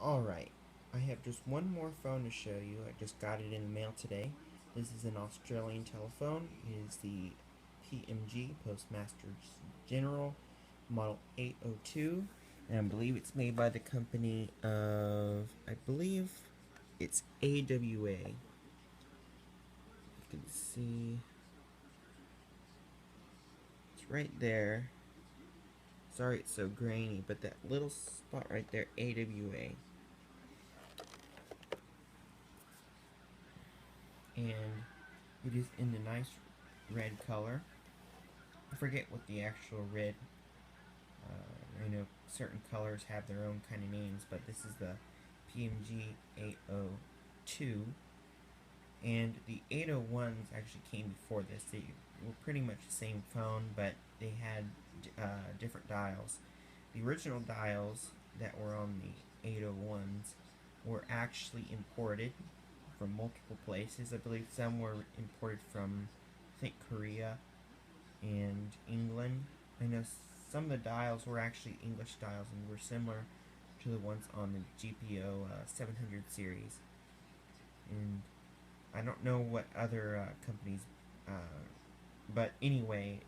Alright, I have just one more phone to show you. I just got it in the mail today. This is an Australian telephone. It is the PMG, Postmasters General, model 802. And I believe it's made by the company of, I believe it's AWA. You can see, it's right there. Sorry it's so grainy, but that little spot right there, AWA. And it is in the nice red color. I forget what the actual red, I know certain colors have their own kind of names, but this is the PMG 802. And the 801s actually came before this. They were pretty much the same phone, but they had different dials. The original dials that were on the 801s were actually imported from multiple places. I believe some were imported from, I think, Korea and England. I know some of the dials were actually English dials and were similar to the ones on the GPO 700 series. And I don't know what other companies, but anyway,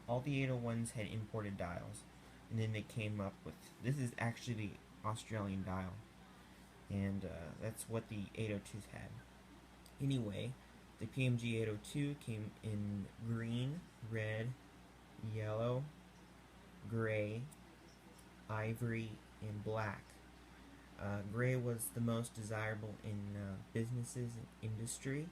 all the 801s had imported dials. And then they came up with, this is actually the Australian dial. And that's what the 802s had. Anyway, the PMG 802 came in green, red, yellow, gray, ivory, and black. Gray was the most desirable in businesses and industry,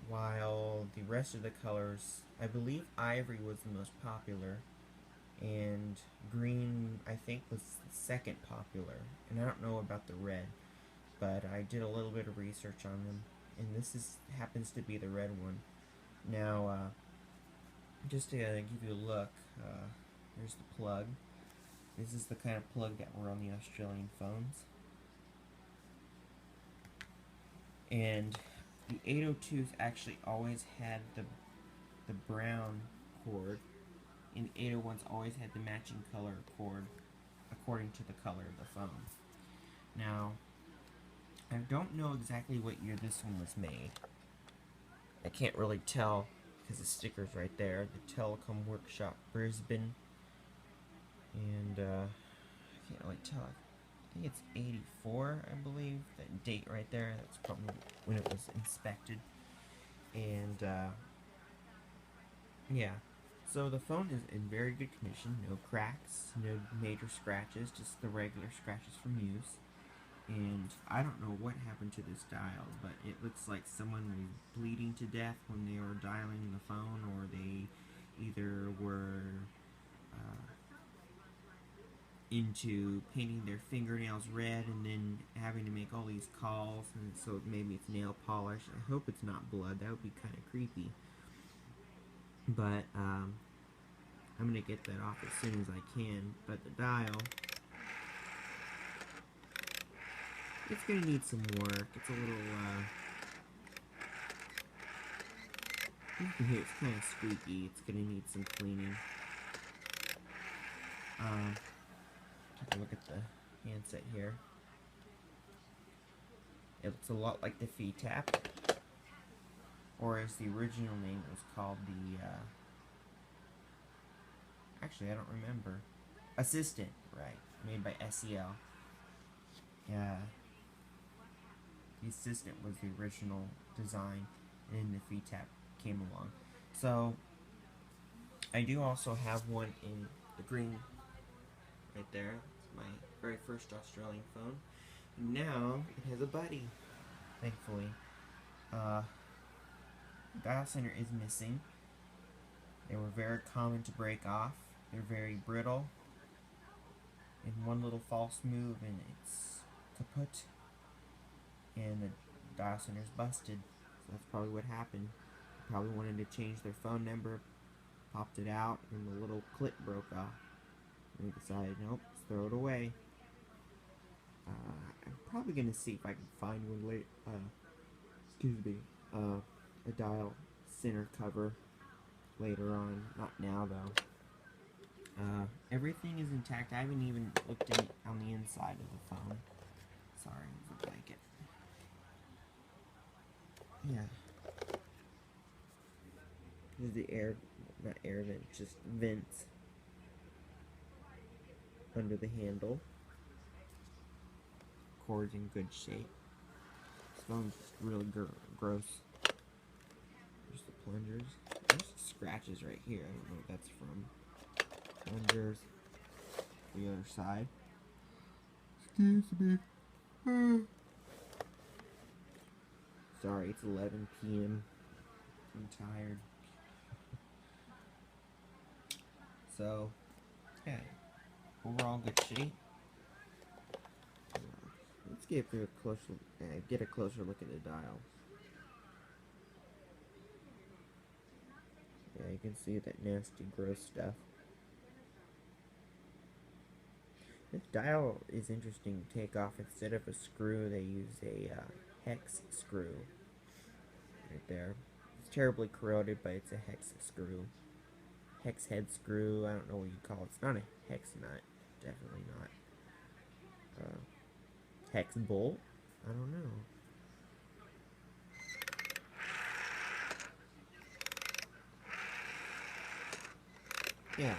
while the rest of the colors, I believe ivory was the most popular, and green, I think, was the second popular. And I don't know about the red, but I did a little bit of research on them, and this happens to be the red one. Now, just to give you a look, here's the plug. This is the kind of plug that were on the Australian phones. And the 802s actually always had the brown cord, and the 801s always had the matching color cord according to the color of the phone. Now, I don't know exactly what year this one was made. I can't really tell because the sticker's right there. The Telecom Workshop Brisbane. And I can't really tell. I think it's 84, I believe. That date right there, that's probably when it was inspected. And yeah. So the phone is in very good condition. No cracks, no major scratches, just the regular scratches from use. And I don't know what happened to this dial, but it looks like someone was bleeding to death when they were dialing the phone, or they either were into painting their fingernails red and then having to make all these calls, and so maybe it's nail polish. I hope it's not blood. That would be kind of creepy. But I'm going to get that off as soon as I can. But the dial, it's going to need some work. It's a little, you can hear it's kind of squeaky. It's going to need some cleaning. Take a look at the handset here. It looks a lot like the VTAP, or as the original name was called, the, actually I don't remember, Assistant, right, made by SEL. Yeah, the Assistant was the original design, and then the VTAP came along. So, I do also have one in the green right there. It's my very first Australian phone. Now it has a buddy, thankfully. Dial center is missing. They were very common to break off. They're very brittle. And one little false move and it's kaput. And the dial center's busted. So that's probably what happened. They probably wanted to change their phone number, popped it out, and the little clip broke off. And we decided, nope, let's throw it away. I'm probably going to see if I can find one later, a dial center cover later on. Not now, though. Everything is intact. I haven't even looked on the inside of the phone. Sorry, it's a blanket. Yeah. Here's the air, not air vent, just vents under the handle. Cord's in good shape. This phone's just really gross. There's the plungers. There's scratches right here. I don't know what that's from. Plungers. The other side. Excuse me. Sorry, it's 11 p.m. I'm tired. So, yeah. Overall good shape. Let's get a closer look at the dial. Yeah, you can see that nasty, gross stuff. This dial is interesting to take off. Instead of a screw, they use a hex screw right there. It's terribly corroded, but it's a hex screw. Hex head screw, I don't know what you call it. It's not a hex nut. Definitely not. Hex bolt? I don't know. Yeah.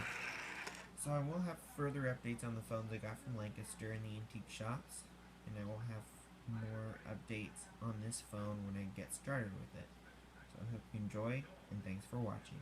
So I will have further updates on the phones I got from Lancaster and the antique shops, and I will have more updates on this phone when I get started with it. So I hope you enjoyed, and thanks for watching.